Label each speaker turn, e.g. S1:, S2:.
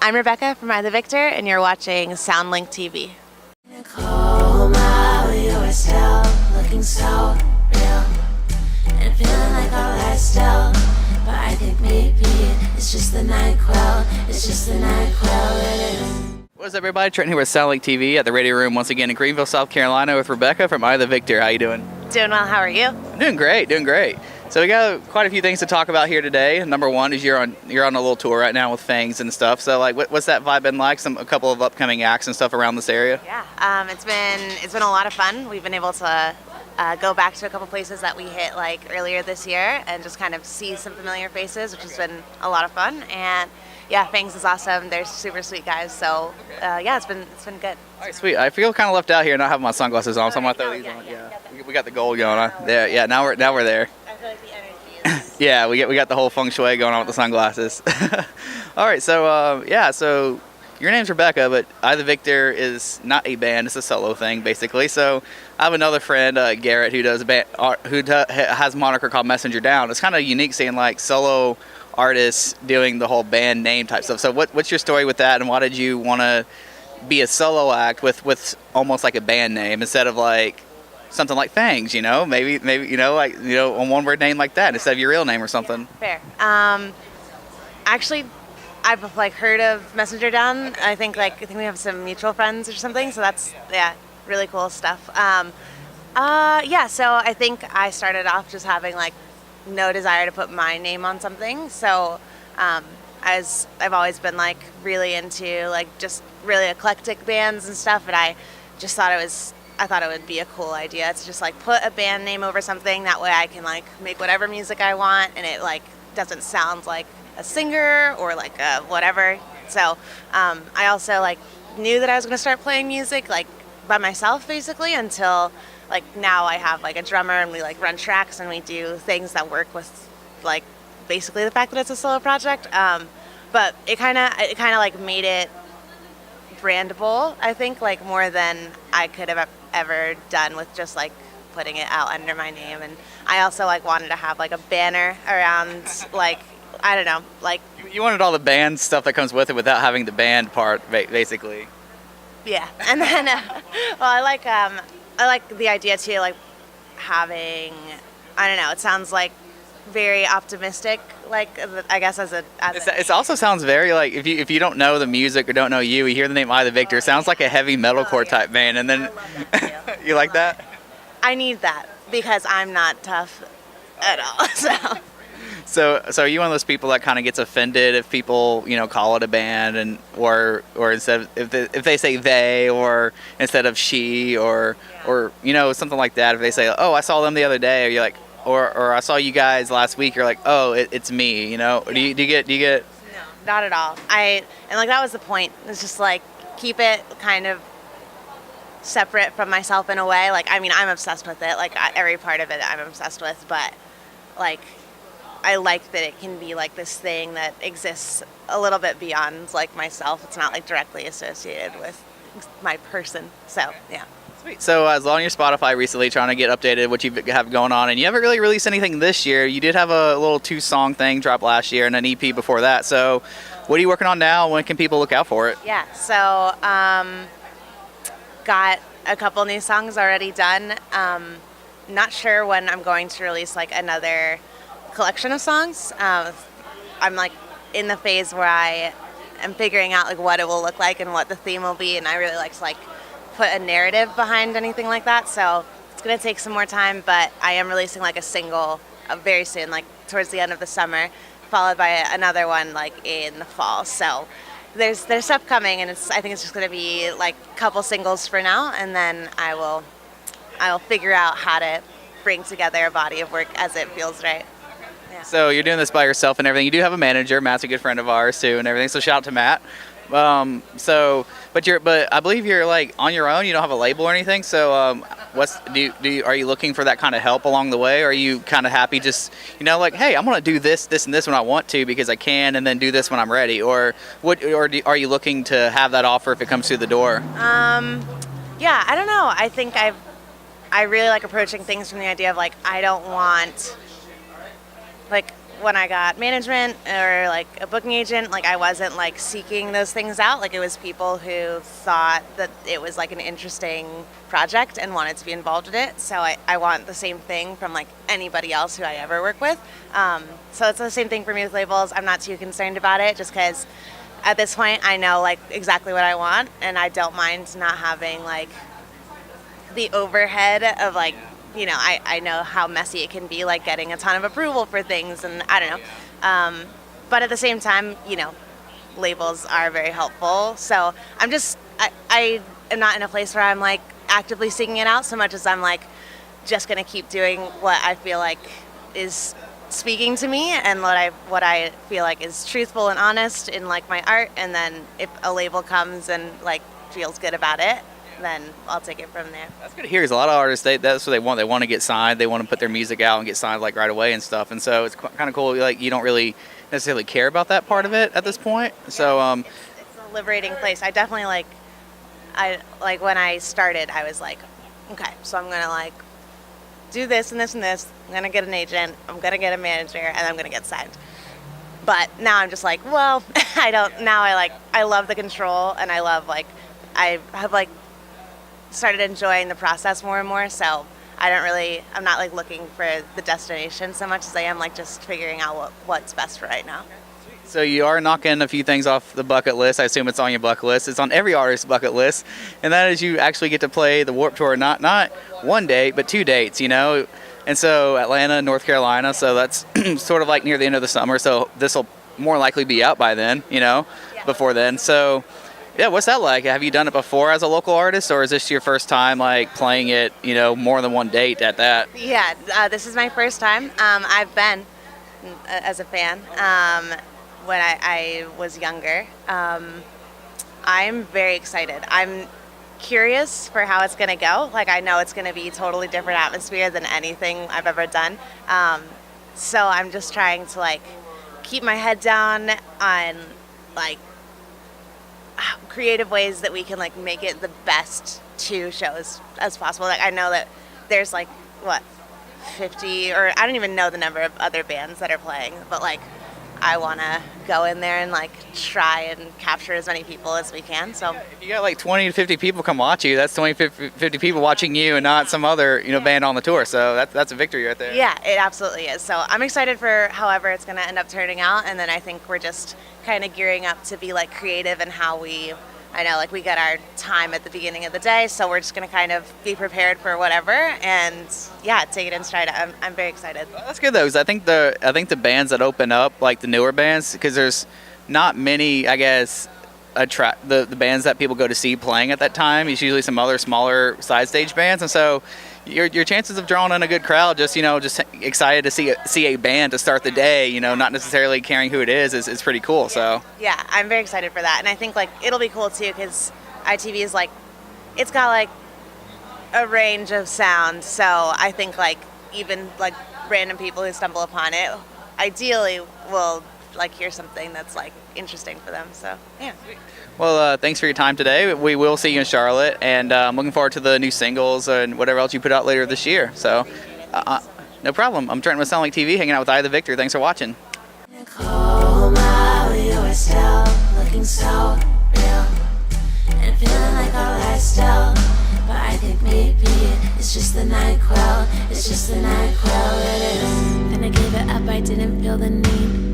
S1: I'm Rebecca from I the Victor, and you're watching Soundlink TV.
S2: Looking so real and feeling like all that still, but I think maybe it's just the NyQuil. It's just the NyQuil.
S3: What's up, everybody? Trent here with Soundlink TV at the radio room once again in Greenville, South Carolina with Rebecca from I the Victor. How you doing?
S1: Doing well. How are you?
S3: I'm doing great, doing great. So we got quite a few things to talk about here today. Number one is you're on a little tour right now with Fangs and stuff. So like, what's that vibe been like? A couple of upcoming acts and stuff around this area.
S1: Yeah, it's been a lot of fun. We've been able to go back to a couple places that we hit like earlier this year and just kind of see some familiar faces, which has been a lot of fun. And yeah, Fangs is awesome. They're super sweet guys. So yeah, it's been good.
S3: All right, sweet. I feel kind of left out here not having my sunglasses on, so I'm gonna throw these on. We got the gold going on. Yeah. Now we're there.
S1: I feel like the energy is.
S3: Yeah, we got the whole feng shui going on with the sunglasses. All right, so so your name's Rebecca, but I the Victor is not a band; it's a solo thing, basically. So I have another friend, Garrett, who does has a moniker called Messenger Down. It's kind of unique seeing like solo artists doing the whole band name type stuff. So what's your story with that, and why did you want to be a solo act with almost like a band name instead of like something like Fangs, maybe a one-word name like that instead of your real name or something?
S1: Fair. Actually, I've like heard of Messenger Down. I think we have some mutual friends or something. So that's really cool stuff. So I think I started off just having like no desire to put my name on something. So as I've always been like really into like just really eclectic bands and stuff, and I just thought it would be a cool idea to just like put a band name over something. That way I can like make whatever music I want, and it like doesn't sound like a singer or like a whatever. So I also like knew that I was going to start playing music like by myself basically until like now I have like a drummer and we like run tracks and we do things that work with like basically the fact that it's a solo project. But it kind of like made it brandable, I think, like more than I could have ever done with just like putting it out under my name. And I also like wanted to have like a banner around like, I don't know, like
S3: you wanted all the band stuff that comes with it without having the band part, basically.
S1: Yeah, and then well, I like the idea too, like having, I don't know, it sounds like very optimistic, like I guess
S3: it also sounds very like if you don't know the music or don't know you hear the name I the Victor, it sounds like a heavy metalcore type band, and then
S1: I love that too.
S3: you like that?
S1: I need that because I'm not tough at all.
S3: So are you one of those people that kind of gets offended if people, call it a band, and or instead of, if they say they or instead of she or something like that, if they say, oh, I saw them the other day, or you're like, or I saw you guys last week, you're like, oh, it's me, Do you get?
S1: No, not at all. And like that was the point. It's just like keep it kind of separate from myself in a way. Like I mean, I'm obsessed with it. Like every part of it, I'm obsessed with. But like I like that it can be like this thing that exists a little bit beyond like myself. It's not like directly associated with my person. So yeah.
S3: Sweet. So I was on your Spotify recently trying to get updated what you have going on, and you haven't really released anything this year. You did have a little 2-song thing drop last year and an EP before that. So what are you working on now? When can people look out for it?
S1: Yeah, so got a couple new songs already done. Not sure when I'm going to release like another collection of songs. I'm like in the phase where I am figuring out like what it will look like and what the theme will be, and I really like to like put a narrative behind anything like that, so it's going to take some more time, but I am releasing like a single very soon, like towards the end of the summer, followed by another one like in the fall. So there's stuff coming, and I think it's just going to be like a couple singles for now, and then I will figure out how to bring together a body of work as it feels right. Yeah.
S3: So you're doing this by yourself and everything. You do have a manager. Matt's a good friend of ours too, and everything. So shout out to Matt. But I believe you're like on your own. You don't have a label or anything. So are you looking for that kind of help along the way? Or are you kind of happy just like, hey, I'm gonna do this and this when I want to because I can, and then do this when I'm ready? Or are you looking to have that offer if it comes through the door?
S1: Yeah, I don't know. I think I really like approaching things from the idea of like I don't want like when I got management or like a booking agent, like I wasn't like seeking those things out. Like it was people who thought that it was like an interesting project and wanted to be involved in it. So I want the same thing from like anybody else who I ever work with. So it's the same thing for me with labels. I'm not too concerned about it just because at this point I know like exactly what I want, and I don't mind not having like the overhead of like, you know, I know how messy it can be, like getting a ton of approval for things, and I don't know. But at the same time, you know, labels are very helpful. So I am not in a place where I'm like actively seeking it out so much as I'm like just gonna keep doing what I feel like is speaking to me and what I feel like is truthful and honest in like my art. And then if a label comes and like feels good about it, then I'll take it from there.
S3: That's good to hear. Because a lot of artists, that's what they want. They want to get signed. They want to put their music out and get signed like right away and stuff. And so it's kind of cool. Like you don't really necessarily care about that part of it at this point. So
S1: it's a liberating place. I definitely like when I started, I was like, okay, so I'm gonna like do this and this and this. I'm gonna get an agent. I'm gonna get a manager, and I'm gonna get signed. But now I'm just like, well, I don't. Now I love the control, and I love like I have like started enjoying the process more and more, so I'm not like looking for the destination so much as I am like just figuring out what's best for right now.
S3: So you are knocking a few things off the bucket list. I assume it's on your bucket list. It's on every artist's bucket list, and that is you actually get to play the Warped Tour, not one date, but 2 dates, you know. And so Atlanta, North Carolina, so that's sort of like near the end of the summer, so this will more likely be out by then, you know, before then. So yeah, what's that like? Have you done it before as a local artist, or is this your first time like playing it, you know, more than one date at that?
S1: Yeah, this is my first time. I've been as a fan when I was younger. I'm very excited. I'm curious for how it's going to go. Like I know it's going to be a totally different atmosphere than anything I've ever done. So I'm just trying to like keep my head down on like creative ways that we can like make it the best 2 shows as possible. Like I know that there's like 50 or I don't even know the number of other bands that are playing, but like I want to go in there and like try and capture as many people as we can. So
S3: if you got like 20 to 50 people come watch you, that's 20 to 50 people watching you and not some other, you know, band on the tour. So that's a victory right there.
S1: Yeah, it absolutely is. So I'm excited for however it's going to end up turning out, and then I think we're just kind of gearing up to be like creative in how I know like we get our time at the beginning of the day, so we're just going to kind of be prepared for whatever, and yeah, take it in stride. I'm very excited.
S3: Well, that's good though, because I think the bands that open up, like the newer bands, because there's not many, I guess, the bands that people go to see playing at that time. It's usually some other smaller side stage bands, and so your chances of drawing in a good crowd, just excited to see a band to start the day, you know, not necessarily caring who it is pretty cool. So
S1: yeah, I'm very excited for that, and I think like it'll be cool too because ITV is like, it's got like a range of sound. So I think like even like random people who stumble upon it, ideally will like hear something that's like interesting for them. So yeah.
S3: Well, thanks for your time today. We will see you in Charlotte, and I'm looking forward to the new singles and whatever else you put out later this year. So, no problem. I'm Trent with SoundlinkTV, hanging out with Eye the Victor. Thanks for watching.
S2: Looking so real and feeling like our lifestyle, but I think maybe it's just the NyQuil. It's just the NyQuil. It is. Then I gave it up. I didn't feel the need.